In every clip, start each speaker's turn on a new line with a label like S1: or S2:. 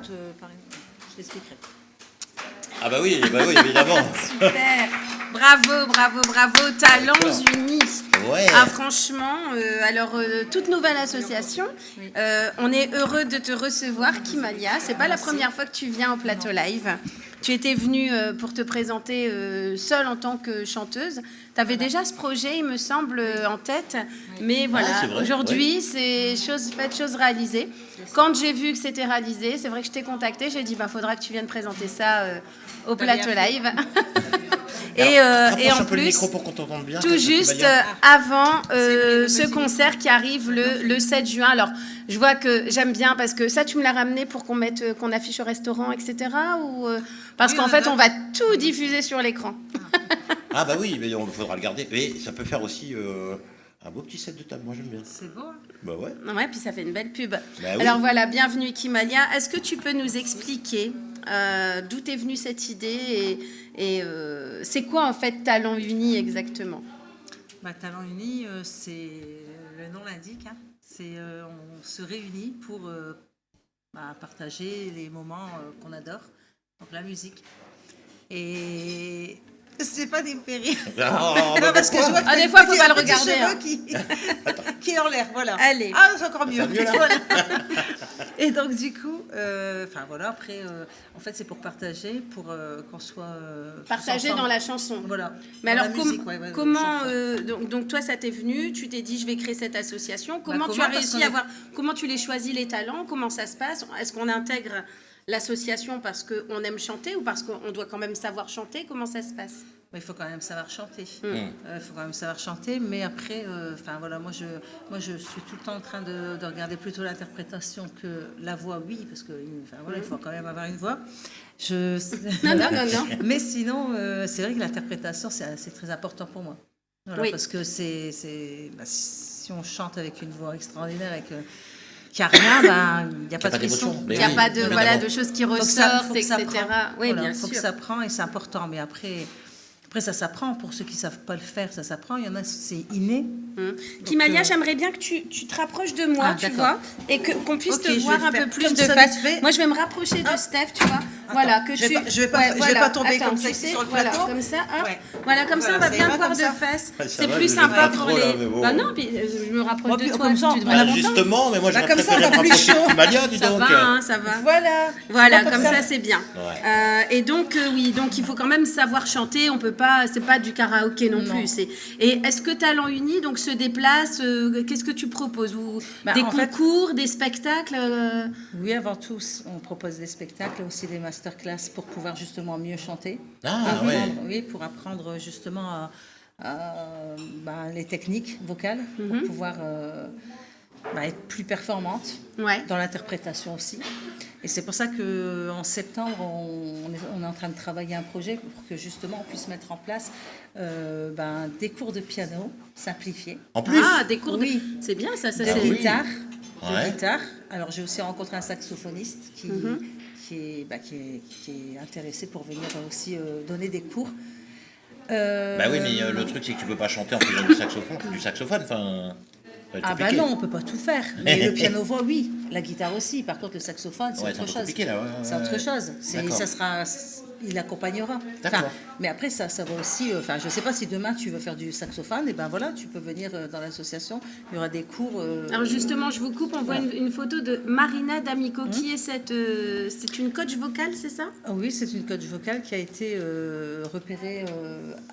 S1: Je t'expliquerai.
S2: Ah bah oui, évidemment.
S3: Super. Bravo. Talents Unis.
S2: Ouais.
S3: Ah, franchement, toute nouvelle association.
S1: Oui.
S3: On est heureux de te recevoir, Kimalia. C'est pas la première fois que tu viens au plateau live. Tu étais venue pour te présenter seule en tant que chanteuse. Tu avais déjà ce projet, il me semble, en tête. Mais voilà,
S2: c'est vrai,
S3: aujourd'hui, c'est chose faite, chose réalisée. Quand j'ai vu que c'était réalisé, c'est vrai que je t'ai contacté. J'ai dit, faudra que tu viennes présenter ça au plateau live. Et en
S2: un peu le
S3: plus,
S2: micro pour qu'on t'entende bien,
S3: tout juste avant ce concert qui arrive le 7 juin. Alors, je vois que j'aime bien parce que ça, tu me l'as ramené pour qu'on affiche au restaurant, etc. Ou, parce qu'en fait, on va tout diffuser sur l'écran.
S2: Ah bah oui, mais il faudra le garder. Mais ça peut faire aussi un beau petit set de table, moi j'aime bien.
S1: C'est beau, hein?
S2: Bah ouais.
S3: Ouais, puis ça fait une belle pub.
S2: Bah oui.
S3: Alors voilà, bienvenue Kimalia. Est-ce que tu peux nous expliquer d'où est venue cette idée et c'est quoi en fait Talents Unis exactement?
S1: Talents Unis, c'est le nom l'indique. Hein. On se réunit pour partager les moments qu'on adore, donc la musique. Et c'est pas des péris.
S2: Non,
S1: parce que je vois que
S3: des fois, faut pas le regarder.
S1: Hein. Qui est en l'air, voilà.
S3: Allez.
S1: Ah, c'est encore mieux.
S2: Ça mieux, là.
S1: Voilà. Et donc du coup, après, en fait, c'est pour partager, pour qu'on soit
S3: Partager
S1: ensemble.
S3: dans la chanson.
S1: Voilà.
S3: Mais
S1: Dans
S3: alors,
S1: la musique,
S3: comment
S1: chanson.
S3: donc toi, ça t'est venu, tu t'es dit, je vais créer cette association. Comment tu as réussi à voir, comment tu les choisis les talents, comment ça se passe? Est-ce qu'on intègre l'association parce qu'on aime chanter ou parce qu'on doit quand même savoir chanter? Comment ça se passe?
S1: Il faut quand même savoir chanter. Faut quand même savoir chanter, mais après, moi je suis tout le temps en train de regarder plutôt l'interprétation que la voix, oui, parce que il faut quand même avoir une voix.
S3: Non.
S1: Mais sinon, c'est vrai que l'interprétation, c'est très important pour moi. Voilà,
S3: Oui.
S1: parce que si on chante avec une voix extraordinaire et qu'il n'y a rien, il n'y a pas de frisson.
S3: Il n'y a pas de choses qui ressortent, etc. Oui, bien sûr.
S1: Il faut que ça prend et c'est important. Mais après, ça s'apprend. Pour ceux qui ne savent pas le faire, ça s'apprend. Il y en a, c'est inné.
S3: Kimalia, j'aimerais bien que tu te rapproches de moi, tu vois, et qu'on puisse te
S1: je
S3: voir
S1: vais
S3: un
S1: faire
S3: peu plus
S1: comme
S3: de
S1: ça,
S3: face.
S1: vite fait.
S3: Moi, je vais me rapprocher de Steph, tu vois. Voilà, que
S1: je vais pas tomber comme ça ici sur le plateau.
S3: Voilà, comme ça, hop.
S1: Ouais.
S3: Voilà, comme ça, on va
S1: ça
S3: bien
S1: ira
S3: te voir
S1: comme
S3: de
S1: ça.
S3: face.
S2: Ça
S3: C'est
S2: va,
S3: plus
S2: je
S3: sympa
S2: vais pas
S3: pour
S2: trop,
S3: les.
S2: là, mais bon.
S3: Bah non, puis je me rapproche de toi.
S1: comme ça,
S3: Tu devrais être content.
S2: Justement, mais moi j'aurais
S1: comme ça,
S2: préféré
S1: on
S2: me
S1: va plus
S2: rapprocher
S1: chaud.
S2: de Kimalia, dis
S3: Ça
S2: donc.
S3: va, hein, ça va. Voilà, comme ça, c'est bien.
S2: Ouais.
S3: Et donc, oui, donc il faut quand même savoir chanter. On peut pas, c'est pas du karaoké non plus. Et est-ce que Talents Unis donc se déplace qu'est-ce que tu proposes? Des concours, des spectacles
S1: Oui, avant tout, on propose des spectacles, aussi des masterclass pour pouvoir justement mieux chanter.
S2: Ah ouais.
S1: Oui, pour apprendre justement les techniques vocales, pour pouvoir être plus performante dans l'interprétation aussi. Et c'est pour ça qu'en septembre, on est en train de travailler un projet pour que justement on puisse mettre en place des cours de piano simplifiés.
S2: En plus.
S3: Ah, des cours de... Oui. C'est bien ça,
S1: de
S3: c'est
S1: guitare.
S2: Ouais.
S1: De guitare. Alors j'ai aussi rencontré un saxophoniste qui est intéressé pour venir aussi donner des cours.
S2: Oui, mais le truc c'est que tu peux pas chanter en faisant du saxophone. Enfin.
S1: Non, on peut pas tout faire. Mais le piano-voix, oui. La guitare aussi. Par contre, le saxophone, c'est autre chose. C'est autre chose. Ça sera... Il accompagnera. Mais après, ça va aussi... je ne sais pas si demain, tu veux faire du saxophone. Et tu peux venir dans l'association. Il y aura des cours...
S3: Alors justement, je vous coupe. On voit une photo de Marina D'Amico. Qui est cette... c'est une coach vocale, c'est ça?
S1: Oui, c'est une coach vocale qui a été repérée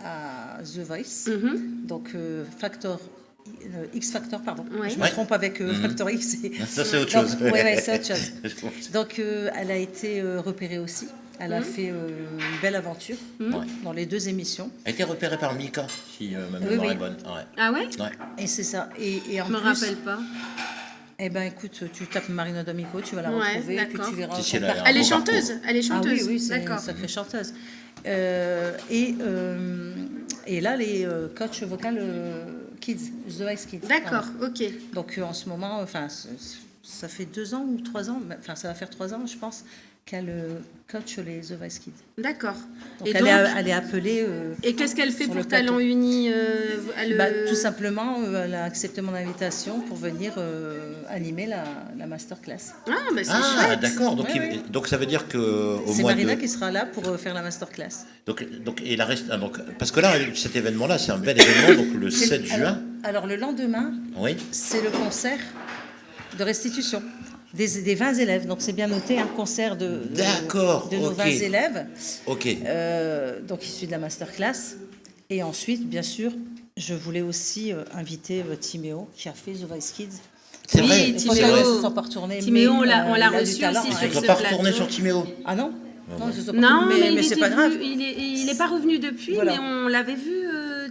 S1: à The Voice. Donc, X Factor, pardon. Ouais. Je me trompe avec Factor X.
S2: Ça, c'est autre chose.
S1: Oui, c'est autre chose. Donc, elle a été repérée aussi. Elle a fait une belle aventure dans les 2 émissions.
S2: Elle a été repérée par Mika, si ma mémoire est bonne. Ouais.
S3: Ah ouais?
S1: Et c'est ça. Et en
S3: je me rappelle pas.
S1: Eh bien, écoute, tu tapes Marina D'Amico, tu vas la retrouver, et puis tu verras.
S3: Elle est chanteuse. Elle est chanteuse.
S1: Oui, c'est une sacrée chanteuse. Et là, les coachs vocales Kids, The Voice Kids.
S3: D'accord, ok.
S1: Donc en ce moment, ça fait 2 ans ou 3 ans, ça va faire 3 ans, je pense, qu'elle coach les The Voice Kids.
S3: D'accord.
S1: Donc, elle est appelée...
S3: et qu'est-ce qu'elle fait
S1: sur
S3: pour
S1: le plateau.
S3: Talents Unis
S1: Tout simplement, elle a accepté mon invitation pour venir animer la masterclass.
S3: Ah, bah c'est chouette.
S2: D'accord. Donc,
S1: Ouais,
S2: donc ça veut dire que au
S1: C'est
S2: mois
S1: Marina
S2: de...
S1: qui sera là pour faire la masterclass.
S2: Donc parce que là, cet événement-là, c'est un bel événement, donc le 7 juin.
S1: Alors, le lendemain,
S2: Oui.
S1: c'est le concert de restitution des 20 élèves. Donc, c'est bien noté, un concert de nos 20 élèves.
S2: Ok.
S1: Donc, issus de la masterclass. Et ensuite, bien sûr, je voulais aussi inviter Timéo, qui a fait The Voice Kids.
S2: C'est
S3: Oui,
S2: vrai.
S3: Timéo.
S2: C'est vrai.
S1: Ils sont pas retournés,
S3: Timéo, on
S1: mais,
S3: l'a
S1: il a du
S3: reçu
S1: talent.
S3: aussi
S2: Ils ne
S3: sur
S2: sont
S3: ce
S2: pas retournés
S3: plateau.
S2: sur Timéo.
S1: Ah non? Non, ils se sont pas
S3: Non,
S1: retournés,
S3: mais
S1: c'est
S3: il
S1: pas
S3: était
S1: grave.
S3: venu, il est pas revenu depuis,
S1: Voilà.
S3: mais on l'avait vu,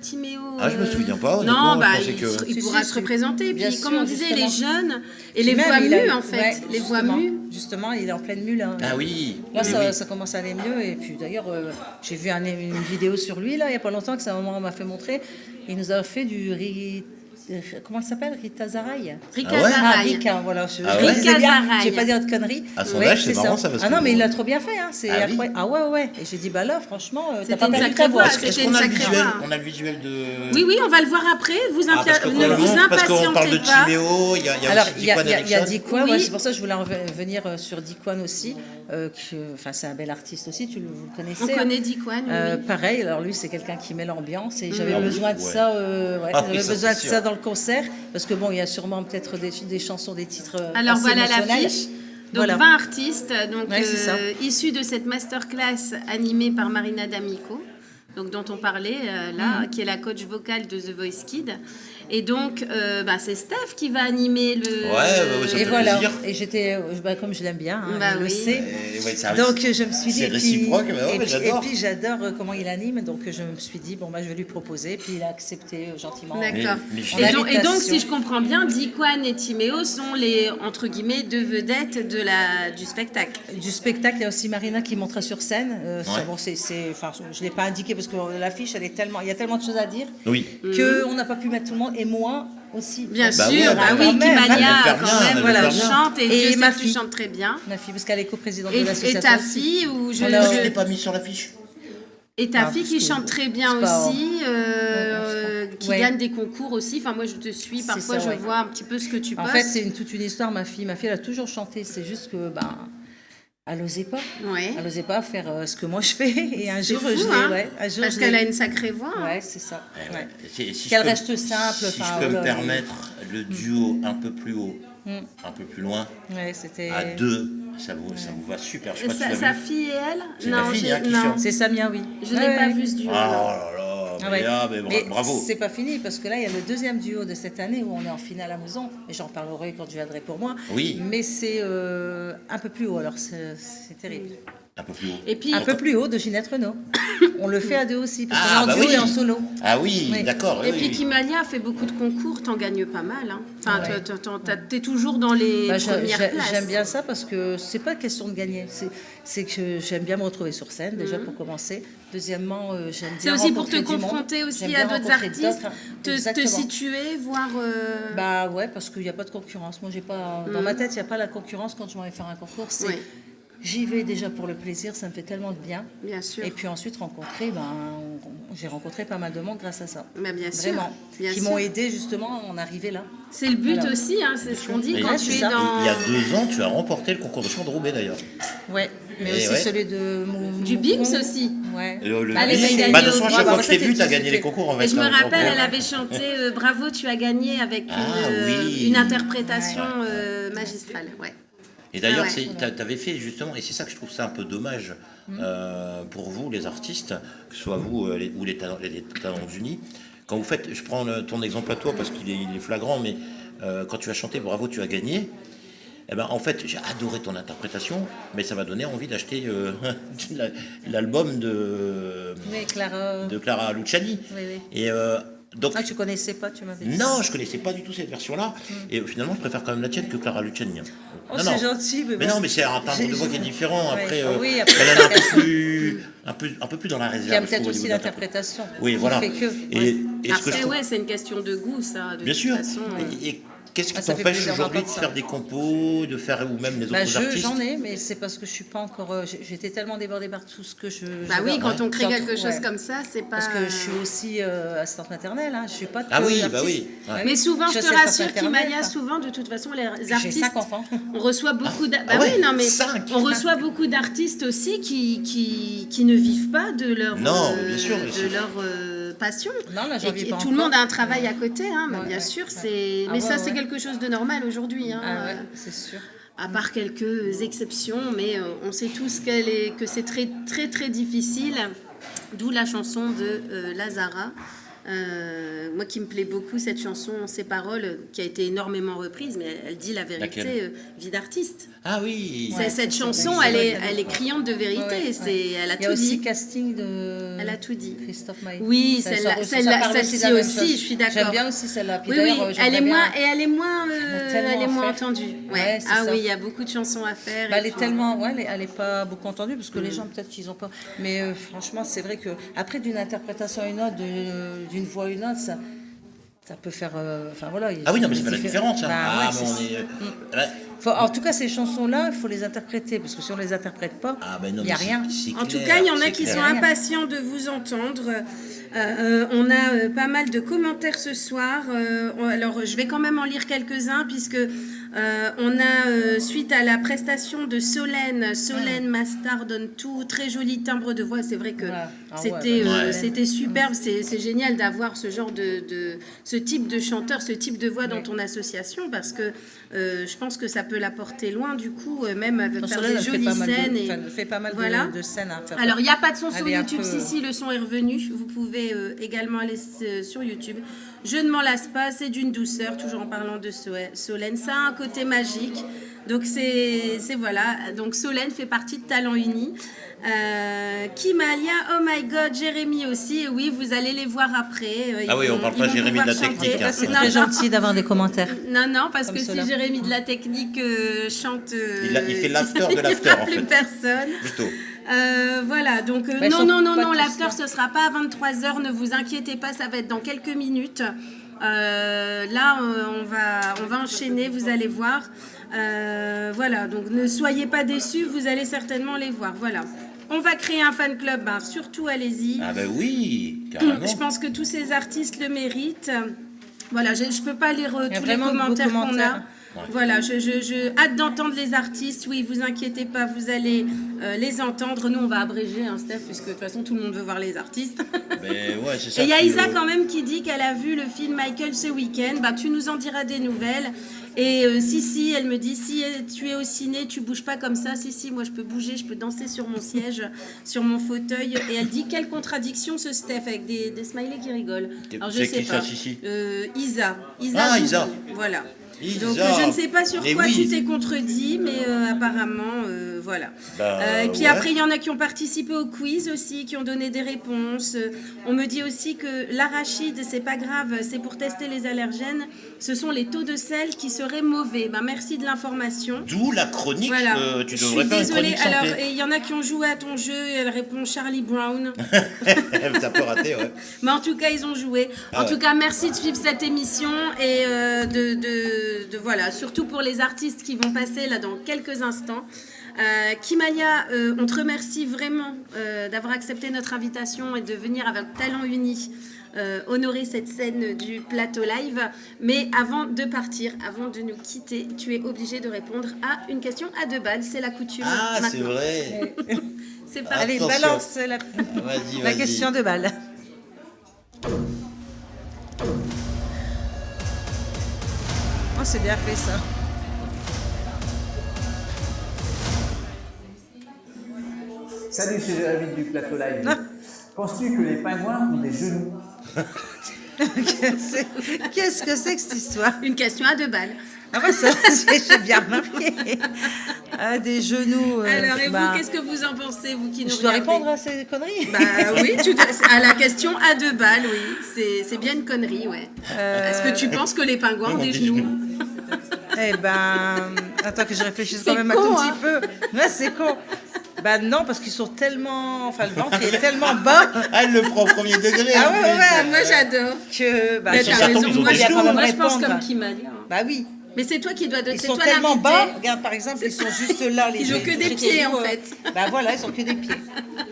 S3: Timéo.
S2: Ah, je me souviens pas, honnêtement,
S3: Non,
S2: je
S3: bah,
S2: pensais que-
S3: il
S1: Si,
S3: pourra
S1: si,
S3: se
S1: si.
S3: représenter.
S1: Bien
S3: Puis,
S1: sûr,
S3: comme on disait, les
S1: justement.
S3: jeunes et
S1: Puis
S3: les
S1: même,
S3: voix
S1: il a-
S3: mues, en fait.
S1: ouais,
S3: Les voix
S1: justement.
S3: mues.
S1: Justement, il est en pleine mue, là.
S2: Ah oui.
S1: Là,
S2: oui,
S1: ça,
S2: oui.
S1: ça commence à aller mieux. Et puis, d'ailleurs, j'ai vu une vidéo sur lui, là, il n'y a pas longtemps, que sa maman m'a fait montrer. Il nous a fait du comment ça s'appelle? Rita Zaraï.
S3: Rika
S2: Ah ouais
S3: Zaraï.
S1: Rika, voilà. Je
S2: Ah ouais
S1: disais bien,
S3: Rika
S1: je vais pas dire de conneries.
S2: À son
S1: Oui,
S2: âge, c'est marrant,
S1: ça.
S2: ça, parce
S1: Ah non,
S2: que-
S1: mais il a trop bien fait, hein. C'est
S2: Ah oui
S1: incroyable. Ah ouais, ouais. Et j'ai dit, bah là, franchement, t'as
S3: C'était
S1: pas
S3: une
S1: perdu
S3: sacrée
S1: ta voix.
S3: voix.
S2: Est-ce
S3: C'était
S2: qu'on
S3: une
S2: a le
S3: sacrée
S2: visuel?
S3: voix.
S2: On a le visuel de...
S3: Oui, on va le voir après.
S2: Parce que
S3: Ne vous
S2: parce qu'on parle de
S3: impatientez pas.
S2: Timéo, il y a
S1: Alors,
S2: aussi
S1: il y a
S2: Diquan
S1: Diquan,
S3: Oui.
S1: ouais, c'est pour ça que je voulais revenir sur Diquan aussi. Enfin, c'est un bel artiste aussi, vous le connaissez.
S3: On
S1: hein.
S3: connaît Diquan, oui.
S1: Pareil, alors lui, c'est quelqu'un qui met l'ambiance et j'avais
S2: Ah oui,
S1: besoin de
S2: ouais.
S1: ça,
S2: Ah oui,
S1: j'avais
S2: ça,
S1: besoin de
S2: c'est
S1: ça
S2: sûr.
S1: dans le concert parce que bon, il y a sûrement peut-être des chansons, des titres.
S3: Alors
S1: assez
S3: voilà
S1: émotionnels.
S3: l'affiche. Donc
S1: Voilà.
S3: 20 artistes donc,
S1: Ouais, c'est ça.
S3: issus de cette masterclass animée par Marina D'Amico, donc, dont on parlait là, qui est la coach vocale de The Voice Kids. Et donc, c'est Steph qui va animer le...
S2: Ouais, ça
S1: Et
S2: fait
S1: voilà,
S2: plaisir.
S1: et j'étais, comme je l'aime bien, hein,
S3: Bah
S1: il le
S3: oui.
S1: sait.
S2: Ouais, ça-
S1: Donc je me suis dit,
S2: c'est
S1: et puis-
S2: réciproque, mais ouais,
S1: et
S2: mais
S1: puis,
S2: j'adore.
S1: et puis j'adore comment il anime, donc je me suis dit, bon, je vais lui proposer, puis il a accepté gentiment.
S3: D'accord.
S2: Mais
S3: Et donc,
S1: invitation.
S3: si je comprends bien, Diquan et Timéo sont les, entre guillemets, deux vedettes du spectacle.
S1: Du spectacle, il y a aussi Marina qui montera sur scène. Ça,
S2: Ouais.
S1: bon, enfin, je ne l'ai pas indiqué parce que l'affiche, il y a tellement de choses à dire
S2: Oui.
S1: qu'on n'a pas pu mettre tout le monde, et moi aussi.
S3: Bien
S2: Bah oui,
S3: sûr,
S2: quand
S3: Kimania,
S2: même. Elle le fait
S3: quand
S2: bien,
S3: même,
S2: elle le
S3: voilà,
S2: fait bien.
S3: chante, et
S1: Et
S3: Dieu sait
S1: ma
S3: que tu
S1: fille.
S3: chantes très bien.
S1: Ma fille, parce qu'elle est coprésidente
S3: Et,
S1: de l'association.
S3: et ta
S1: aussi.
S3: fille,
S2: Je ne l'ai pas mis sur l'affiche.
S3: Et ta
S1: Ah,
S3: fille
S1: parce
S3: qui
S1: que
S3: chante très bien
S1: c'est pas-
S3: aussi, qui
S1: Ouais.
S3: gagne des concours aussi. Enfin, moi, je te suis.
S1: C'est
S3: Parfois,
S1: ça,
S3: je
S1: ouais.
S3: vois un petit peu ce que tu
S1: En
S3: postes.
S1: fait, c'est toute une histoire, ma fille. Ma fille, elle a toujours chanté. C'est juste que, elle n'osait pas.
S3: Ouais.
S1: Elle n'osait pas faire ce que moi je fais. Et un
S3: C'est
S1: jour,
S3: fou,
S1: je l'ai.
S3: hein,
S1: Ouais, un jour,
S3: Parce
S1: je
S3: qu'elle
S1: l'ai-
S3: a une sacrée voix. hein.
S1: Ouais, c'est ça.
S2: Ouais.
S1: Ouais.
S2: Si je
S1: Qu'elle
S2: peux-
S1: reste simple,
S2: Si
S1: enfin,
S2: je peux me
S1: voilà.
S2: permettre le duo un peu plus haut, un peu plus loin,
S1: Ouais, c'était.
S2: à deux, ça vous va super. Je sais pas si tu l'as
S3: Sa
S2: vu.
S3: fille et elle
S2: C'est la fille, hein, qui
S3: non.
S2: chante.
S1: C'est Samia, oui.
S3: Je n'ai pas vu ce duo.
S2: Ah oh là là,
S1: Ah ouais.
S2: mais
S1: Mais
S2: bravo.
S1: c'est pas fini parce que là, il y a le deuxième duo de cette année où on est en finale à Mouzon. Et j'en parlerai quand je viendrai pour moi.
S2: Oui.
S1: Mais c'est un peu plus haut, alors c'est terrible.
S2: Un peu plus haut.
S3: Et puis,
S1: Un peu plus haut de Ginette Renaud. On le fait à deux aussi, parce
S2: Ah,
S1: qu'on est en
S2: bah
S1: duo
S2: oui.
S1: et en solo.
S2: Ah oui,
S1: Oui.
S2: d'accord.
S3: et
S2: oui,
S3: puis
S2: oui.
S3: Kimalia fait beaucoup de concours, t'en gagnes pas mal. Hein. Enfin,
S1: Ouais.
S3: t'es toujours dans les
S1: Bah,
S3: premières places.
S1: j'aime bien ça parce que c'est pas question de gagner. C'est que j'aime bien me retrouver sur scène, déjà pour commencer. Deuxièmement, j'aime bien
S3: C'est aussi pour te
S1: rencontrer du monde.
S3: confronter aussi
S1: J'aime
S3: à
S1: bien
S3: d'autres
S1: rencontrer
S3: artistes,
S1: d'autres.
S3: te
S1: Exactement.
S3: situer, voir...
S1: Bah ouais, parce qu'il n'y a pas de concurrence. Moi, j'ai pas dans ma tête, il n'y a pas la concurrence quand je m'en vais faire un concours. C'est
S3: Oui.
S1: J'y vais déjà pour le plaisir, ça me fait tellement de bien.
S3: Bien sûr.
S1: Et puis ensuite rencontrer, j'ai rencontré pas mal de monde grâce à ça.
S3: Bah, bien sûr.
S1: Vraiment,
S3: Bien
S1: qui
S3: sûr.
S1: m'ont aidé justement à en arriver là.
S3: C'est le but
S1: Voilà.
S3: aussi, hein, c'est ce qu'on dit
S2: Et
S3: quand
S1: là,
S3: tu
S1: c'est
S3: es
S1: ça.
S3: dans...
S2: Il y a 2 ans, tu as remporté le concours de chant de Roubaix d'ailleurs.
S1: Ouais, mais
S2: Et
S1: aussi
S2: ouais.
S1: celui de
S3: Du BIMS aussi.
S1: Ouais.
S3: Allez,
S2: BIMS,
S3: gagner
S2: bah, de
S3: au
S2: toute façon, à
S3: BIMS.
S2: chaque fois que je t'ai
S1: Bah,
S2: vu, tu as
S1: c'était-
S2: gagné les concours en fait.
S3: Et je me
S2: hein,
S3: rappelle,
S2: donc,
S3: elle avait chanté Bravo, tu as gagné avec
S2: Ah, oui.
S3: une interprétation magistrale. Ouais.
S2: Et d'ailleurs,
S3: Ah ouais.
S2: tu avais fait justement, et c'est ça que je trouve ça un peu dommage pour vous, les artistes, que ce soit vous ou les talents unis, quand vous faites, je prends ton exemple à toi parce qu'il est flagrant, mais quand tu as chanté Bravo, tu as gagné, eh ben, en fait, j'ai adoré ton interprétation, mais ça m'a donné envie d'acheter l'album de Clara Luciani.
S1: Oui, oui.
S2: Et donc,
S1: Ah, tu connaissais pas, tu m'avais dit.
S2: non, je connaissais pas du tout cette version-là, et finalement, je préfère quand même la tienne que Clara Luciani.
S1: Oh,
S2: Non,
S1: c'est
S2: non.
S1: gentil, mais,
S2: Mais
S1: bon.
S2: non, mais c'est un timbre de voix qui est différent.
S1: Ouais.
S2: Après,
S1: Oui, après,
S2: elle est un peu plus dans la réserve.
S1: Il y a
S2: je
S1: peut-être
S2: trouve, au
S1: aussi
S2: niveau de
S1: l'interprétation.
S2: Oui,
S1: qui
S2: voilà.
S1: fait que,
S2: Et ce que je
S3: Après,
S2: trouve-
S3: ouais, c'est une question de goût, ça, de
S2: bien
S3: toute
S2: sûr.
S3: façon.
S2: Et Qu'est-ce qui
S1: ça fait
S2: t'empêche
S1: plaisir
S2: aujourd'hui de
S1: d'entendre ça.
S2: faire des compos, de faire ou même les autres artistes?
S1: J'en ai, mais c'est parce que je suis pas encore. J'étais tellement débordée par tout ce que je.
S3: Bah oui, quand on crée
S1: J'en
S3: quelque
S1: trouve,
S3: chose comme ça, c'est pas...
S1: Parce que je suis aussi assistante maternelle, hein. Je suis pas que
S2: Ah oui,
S1: artiste.
S2: bah oui. Ouais.
S3: Mais souvent, je te
S1: suis assistante
S3: rassure,
S1: maternelle,
S3: Kimalia,
S1: enfin.
S3: souvent, de toute façon, les
S1: J'ai
S3: artistes...
S1: 5 enfants.
S3: On reçoit beaucoup
S2: Ah
S3: bah
S2: ouais,
S3: oui, non, mais
S2: 5.
S3: on reçoit beaucoup d'artistes aussi qui ne vivent pas de leur,
S2: Non, bien sûr,
S3: de leur passion.
S1: Non, là, j'en vis
S3: Et
S1: pas
S3: tout le
S1: encore.
S3: monde a un travail à côté, hein, mais
S1: Ouais,
S3: bien
S1: ouais,
S3: sûr.
S1: ouais.
S3: C'est...
S1: Ah
S3: mais ça,
S1: ouais,
S3: c'est
S1: ouais.
S3: quelque chose de normal aujourd'hui. Hein,
S1: Ah ouais, c'est sûr.
S3: à part quelques exceptions, mais on sait tous que c'est très, très, très difficile. D'où la chanson de Lazara. Moi qui me plaît beaucoup cette chanson, ses paroles, qui a été énormément reprise, mais elle dit la vérité,
S2: Laquelle
S3: vie d'artiste.
S2: Ah oui.
S3: Cette chanson,
S1: c'est
S3: elle
S1: vrai.
S3: est criante de vérité.
S1: Ouais, ouais.
S3: Elle a
S1: Il y a
S3: tout
S1: aussi
S3: dit.
S1: casting de.
S3: Elle a tout dit.
S1: Christophe Maé.
S3: Oui,
S1: Ça
S3: celle-là,
S1: parle
S3: celle-ci
S1: de la même
S3: aussi,
S1: chose.
S3: je suis d'accord.
S1: J'aime bien aussi celle-là. Puis
S3: Oui, oui,
S1: d'ailleurs,
S3: elle est
S1: j'aimerais bien-
S3: moins, et elle est moins,
S1: tellement
S3: elle est
S1: à
S3: moins
S1: faire.
S3: entendue.
S1: Ouais, c'est
S3: ah
S1: ça.
S3: oui, il y a beaucoup de chansons à faire.
S1: Bah,
S3: et
S1: elle est
S3: puis-
S1: tellement, ouais, elle est pas beaucoup entendue parce que les gens peut-être qu'ils ont pas. Mais franchement, c'est vrai que après d'une interprétation à une autre, d'une voix à une autre, ça peut faire. Enfin voilà.
S2: Ah oui, non, mais ça fait la différence. Hein.
S1: Bah,
S2: Ah,
S1: ouais,
S2: mais on est. Là-
S1: en tout cas, ces chansons-là, il faut les interpréter parce que si on les interprète pas,
S2: Ah ben non,
S1: il y a
S2: mais
S1: rien.
S2: c'est
S3: En tout
S2: clair,
S3: cas, il y en a
S2: c'est
S3: qui
S2: clair.
S3: sont impatients de vous entendre. On a pas mal de commentaires ce soir. Alors, je vais quand même en lire quelques-uns puisque on a, suite à la prestation de Solène Mastard donne tout, très joli timbre de voix. C'est vrai que
S1: Ouais. Ah
S3: c'était
S1: ouais,
S2: ouais.
S3: c'était superbe. C'est génial d'avoir ce genre ce type de chanteur, ce type de voix dans ton association parce que je pense que ça peut la porter loin du coup, même faire
S1: Solène,
S3: des
S1: elle fait
S3: jolies
S1: pas mal
S3: scènes.
S1: elle fait pas mal
S3: Voilà.
S1: de scènes à faire.
S3: Alors, il n'y a pas de son sur
S1: Elle est un
S3: YouTube.
S1: peu-
S3: Si, le son est revenu. Vous pouvez également aller sur YouTube. Je ne m'en lasse pas, c'est d'une douceur, toujours en parlant de Solène. Ça a un côté magique. Donc, c'est voilà. Donc, Solène fait partie de Talents Unis. Kimalia, oh my god, Jérémy aussi. Et oui, vous allez les voir après.
S2: Ah oui, on parle pas Jérémy de la
S3: chanter.
S2: technique, hein.
S1: C'est
S3: Non,
S1: très
S3: non.
S1: gentil d'avoir des commentaires.
S3: Non, parce
S1: Comme
S3: que
S1: cela.
S3: si Jérémy de la technique chante...
S2: Il fait l'after de
S3: il n'y a
S2: l'after,
S3: pas
S2: en
S3: plus
S2: fait.
S3: personne.
S2: Plutôt.
S3: Voilà, donc
S1: ils sont
S3: non,
S1: pas tous
S3: l'after
S1: là.
S3: ce sera pas à 23h, ne vous inquiétez pas, ça va être dans quelques minutes. Là, on va enchaîner, vous allez voir. Voilà, donc ne soyez pas déçus, vous allez certainement les voir. Voilà. On va créer un fan club, ben, surtout allez-y.
S2: Ah ben oui, carrément.
S3: Je pense que tous ces artistes le méritent. Voilà, je ne peux pas lire
S1: Il y a
S3: tous les
S1: vraiment de beaux
S3: commentaires qu'on a.
S1: commentaires.
S3: Voilà, je hâte d'entendre les artistes. Oui, vous inquiétez pas, vous allez les entendre. Nous, on va abréger, hein, Steph, puisque de toute façon, tout le monde veut voir les artistes.
S2: Mais ouais, c'est ça.
S3: Et il y a
S2: qui,
S3: Isa quand même qui dit qu'elle a vu le film Michael ce week-end. Bah, tu nous en diras des nouvelles. Et si, elle me dit, si tu es au ciné, tu bouges pas comme ça. Si, moi je peux bouger, je peux danser sur mon siège, sur mon fauteuil. Et elle dit, quelle contradiction ce Steph, avec des smileys qui rigolent. Alors je
S2: C'est
S3: sais
S2: qui
S3: pas.
S2: ça, Sissi
S3: Isa.
S2: Ah,
S3: Zoubou.
S2: Isa.
S3: Voilà.
S2: Isa.
S3: Donc je ne sais pas sur
S2: Mais
S3: quoi
S2: oui.
S3: tu t'es contredit, mais apparemment, voilà.
S2: Bah,
S3: Et puis
S2: ouais.
S3: après, il y en a qui ont participé au quiz aussi, qui ont donné des réponses. On me dit aussi que l'arachide, c'est pas grave, c'est pour tester les allergènes. Ce sont les taux de sel qui seraient mauvais. Ben, merci de l'information.
S2: D'où la chronique.
S3: Voilà.
S2: Tu
S3: Je
S2: devrais
S3: suis
S2: faire une
S3: désolée.
S2: chronique santé.
S3: Alors, et il y en a qui ont joué à ton jeu et elle répond Charlie Brown.
S2: Ça peut rater, ouais.
S3: Mais en tout cas, ils ont joué.
S2: Ah
S3: En
S2: ouais.
S3: tout cas, merci de suivre cette émission et voilà, surtout pour les artistes qui vont passer là dans quelques instants. Kimalia, on te remercie vraiment d'avoir accepté notre invitation et de venir avec Talents Unis honorer cette scène du plateau live. Mais avant de partir, avant de nous quitter, tu es obligé de répondre à une question à 2 balles. C'est la coutume.
S2: Ah, c'est
S3: maintenant.
S2: vrai.
S3: C'est parti.
S1: Allez,
S2: Attention.
S1: balance
S2: Vas-y,
S1: la
S2: vas-y.
S1: question de balle. Oh, c'est bien fait ça.
S4: Salut, c'est Jérémy du Plateau Live. Penses-tu que les pingouins ont des genoux?
S1: Qu'est-ce que c'est que cette histoire?
S3: Une question à 2 balles.
S1: Ah ouais, ça, j'ai bien remarqué. Ah, des genoux.
S3: Alors, et
S1: bah,
S3: vous, qu'est-ce que vous en pensez, vous qui nous
S1: je dois
S3: regardez?
S1: répondre à ces conneries.
S3: Bah oui, à la question à 2 balles, oui. C'est bien une connerie, ouais. Est-ce que tu penses que les pingouins ont des genoux?
S1: Eh ben, attends que je réfléchisse quand
S3: C'est
S1: même un
S3: con,
S1: tout
S3: hein.
S1: petit peu. Ouais, c'est con. Bah non, parce qu'ils sont tellement... Enfin, le ventre est tellement bas
S2: Ah, elle le prend au premier degré.
S1: Ah
S2: en
S1: ouais,
S2: plus.
S1: ouais,
S3: Moi, j'adore.
S1: que... Bah,
S3: Mais
S2: si
S3: t'as
S2: ça
S3: raison.
S2: tombe, ils ont
S3: Moi,
S2: des
S3: je,
S2: genoux.
S3: moi, je pense
S1: Répondre.
S3: comme Kimalia.
S1: Bah oui.
S3: Mais c'est toi qui dois donner.
S1: Ils
S3: C'est
S1: sont
S3: toi
S1: tellement
S3: l'invité.
S1: bas. Regarde, par exemple, ils sont juste là.
S3: Ils ont que des pieds, en fait.
S1: Bah voilà, ils ont que des pieds.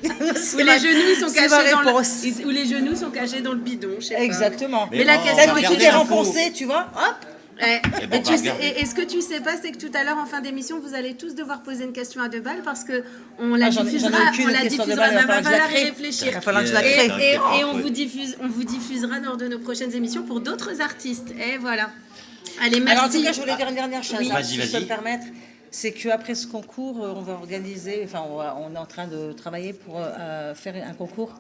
S3: Ou les genoux ils sont
S1: c'est ma
S3: cachés dans
S1: réponse.
S3: le... Ou les genoux sont cachés dans le bidon, je sais pas.
S1: Exactement.
S3: Mais la
S2: bon,
S3: question
S2: on va
S1: Celle que tu
S2: regarder
S1: t'es
S2: l'info.
S1: renfoncée, tu vois, hop.
S3: Ouais.
S2: Eh ben,
S3: Et,
S2: on va regarder.
S3: et ce que tu sais pas, c'est que tout à l'heure, en fin d'émission, vous allez tous devoir poser une question à 2 balles parce que on la
S1: Ah, j'en ai
S3: diffusera.
S1: aucune
S3: On la
S1: question de
S3: diffusera.
S1: balle, il va
S3: Mais va
S1: falloir que je la
S3: falloir y
S1: crée.
S3: réfléchir.
S1: Il va falloir que je la
S3: Et,
S1: crée.
S3: et on
S2: Ouais.
S3: vous diffusera lors de nos prochaines émissions pour d'autres artistes. Et voilà. Allez, merci.
S1: Alors en tout cas, je voulais dire une dernière chose,
S3: Oui.
S1: hein,
S2: Vas-y,
S1: si je peux
S2: vas-y.
S1: me permettre. C'est qu'après ce concours, on va organiser, enfin on est en train de travailler pour faire un concours,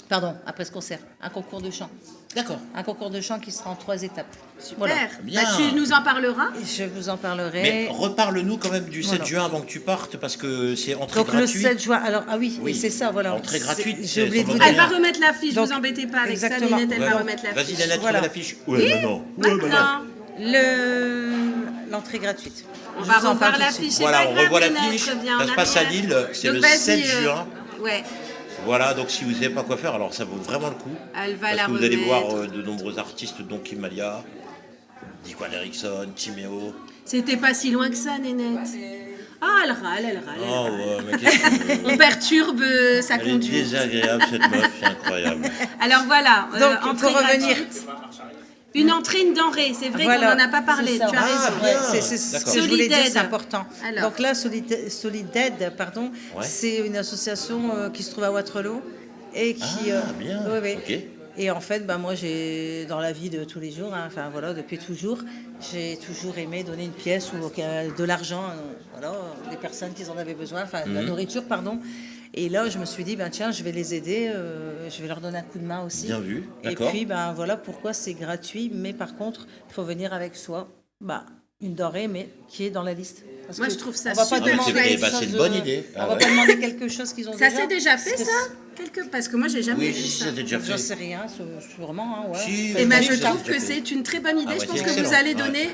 S1: pardon, après ce concert, un concours de chant.
S2: D'accord.
S1: Un concours de chant qui sera en 3 étapes.
S3: Super.
S1: Voilà.
S2: Bien.
S3: Bah, tu nous en parleras.
S1: Et je vous en parlerai.
S2: Mais reparle-nous quand même du 7
S1: Voilà.
S2: juin avant que tu partes, parce que c'est entrée
S1: Donc
S2: gratuite.
S1: le 7 juin, alors ah oui,
S2: Oui.
S1: c'est ça, voilà.
S2: Entrée gratuite,
S1: J'ai oublié de
S2: c'est
S1: vous
S2: son
S3: Elle
S1: dire.
S3: va remettre l'affiche,
S1: Donc,
S3: vous embêtez pas avec
S1: exactement.
S3: ça, Nénette, elle va
S2: Ouais.
S3: remettre l'affiche.
S2: Vas-y, Nanette,
S1: Voilà.
S2: remets l'affiche. Ouais, non.
S3: Maintenant,
S1: L'entrée gratuite.
S3: on
S1: Je
S3: va
S1: vous en
S3: revoir
S1: parle tout de
S3: l'affiche.
S1: suite.
S3: c'est
S2: Voilà,
S3: pas
S2: on
S3: grave,
S2: revoit
S3: Nénette,
S2: l'affiche.
S3: reviens
S2: Ça
S3: en
S2: se passe à
S3: arrière.
S2: Lille, c'est
S3: Donc,
S2: le
S3: vas-y,
S2: 7 juin.
S3: Ouais,
S2: Voilà, donc si vous savez pas quoi faire, alors ça vaut vraiment le coup.
S3: elle va
S2: Parce
S3: la
S2: que vous allez voir
S3: remettre.
S2: de nombreux artistes, dont Kimalia, Diquan Erickson, Timéo.
S3: C'était pas si loin que ça, Nénette. Ah, elle râle, elle râle.
S2: Oh ouais, mais qu'est-ce que...
S3: On perturbe sa
S2: Elle est
S3: conduite.
S2: désagréable cette meuf, c'est incroyable.
S3: Alors voilà,
S1: Donc,
S3: entrée
S1: pour revenir.
S3: gratuite. Une entrée, une denrée. C'est vrai
S1: Voilà,
S3: qu'on n'en a pas parlé,
S1: c'est ça.
S3: tu as
S2: Ah,
S3: raison.
S2: bien.
S1: C'est ce
S2: D'accord.
S1: que je voulais dire,
S3: Solid
S1: c'est
S3: Aid.
S1: important.
S3: Alors.
S1: Donc là, Solid Aid, pardon,
S2: Ouais.
S1: c'est une association qui se trouve à Waterloo et qui.
S2: Ah, bien.
S1: ouais, ouais.
S2: Ok.
S1: Et en fait, bah, moi, j'ai dans la vie de tous les jours, hein, enfin voilà, depuis toujours, j'ai toujours aimé donner une pièce ou de l'argent, voilà, des personnes qui en avaient besoin, enfin de la nourriture, pardon. Et là, je me suis dit, ben tiens, je vais les aider, je vais leur donner un coup de main aussi.
S2: Bien vu,
S1: Et
S2: d'accord.
S1: puis, ben voilà pourquoi c'est gratuit, mais par contre, il faut venir avec soi, bah, une denrée, mais qui est dans la liste. Parce
S3: Moi,
S1: que
S3: je trouve ça
S1: on va pas
S3: super
S1: demander
S3: chouette.
S1: quelque
S2: Bah, c'est
S1: chose
S2: une bonne
S1: de-
S2: idée. Ah
S1: on va
S2: ouais.
S1: pas demander quelque chose qu'ils ont
S3: Ça
S1: déjà.
S3: s'est déjà fait,
S1: Parce que
S3: ça Parce que moi, j'ai jamais
S2: Oui,
S3: vu
S2: si,
S3: ça.
S2: ça s'est déjà
S1: J'en
S2: fait.
S1: sais rien, sûrement. Hein, ouais.
S2: Si,
S3: Et ben,
S2: oui,
S3: je
S2: ça
S3: trouve
S2: s'est déjà
S3: que
S2: fait.
S3: c'est une très bonne idée.
S2: Ah ouais,
S3: Je pense
S2: c'est
S3: que vous
S2: excellent.
S3: allez
S2: Ouais.
S3: donner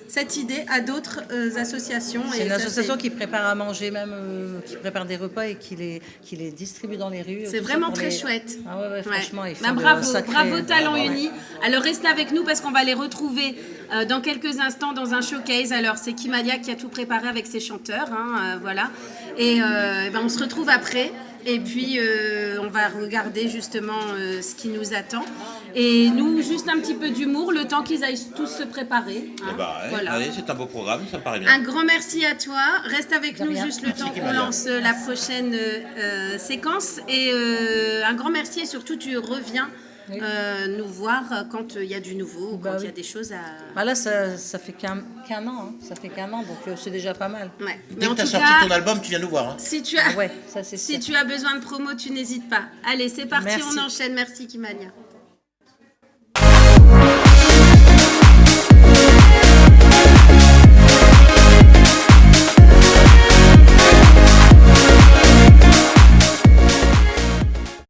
S3: cette idée à d'autres associations.
S1: C'est
S3: et
S1: une
S3: ça,
S1: association qui prépare à manger, même qui prépare des repas et qui les distribue dans les rues.
S3: C'est
S1: tout ça
S3: vraiment
S1: pour
S3: très
S1: les-
S3: chouette.
S1: Ah ouais, ouais, franchement, ils font
S3: Bah,
S1: de
S3: bravo,
S1: sacrés-
S3: bravo Talents
S2: ouais.
S3: Unis. Alors restez avec nous parce qu'on va les retrouver dans quelques instants dans un showcase. Alors c'est Kimalia qui a tout préparé avec ses chanteurs, hein, voilà. Et ben, on se retrouve après. Et puis on va regarder justement ce qui nous attend. Et nous, juste un petit peu d'humour, le temps qu'ils aillent tous se préparer. Hein,
S2: Eh bah, ouais,
S3: voilà.
S2: allez, c'est un beau programme, ça me paraît bien.
S3: Un grand merci à toi. Reste avec
S1: De
S3: nous
S1: rien.
S3: juste le temps qu'on
S2: Kimalia.
S3: lance la prochaine séquence. Et un grand merci et surtout tu reviens nous voir quand il y a du nouveau,
S1: Bah
S3: quand il y a
S1: oui.
S3: des choses à...
S1: Bah là, ça fait qu'un an. Hein. Ça fait qu'un an, donc c'est déjà pas mal.
S3: Ouais.
S2: Dès
S3: Mais en
S2: que tu as
S3: tout
S2: sorti
S3: cas,
S2: ton album, tu viens nous voir. Hein.
S3: si tu as,
S1: Ah ouais, ça c'est
S3: si
S1: sûr.
S3: tu as besoin de promo, tu n'hésites pas. Allez, c'est parti,
S1: Merci.
S3: on enchaîne. Merci Kimalia.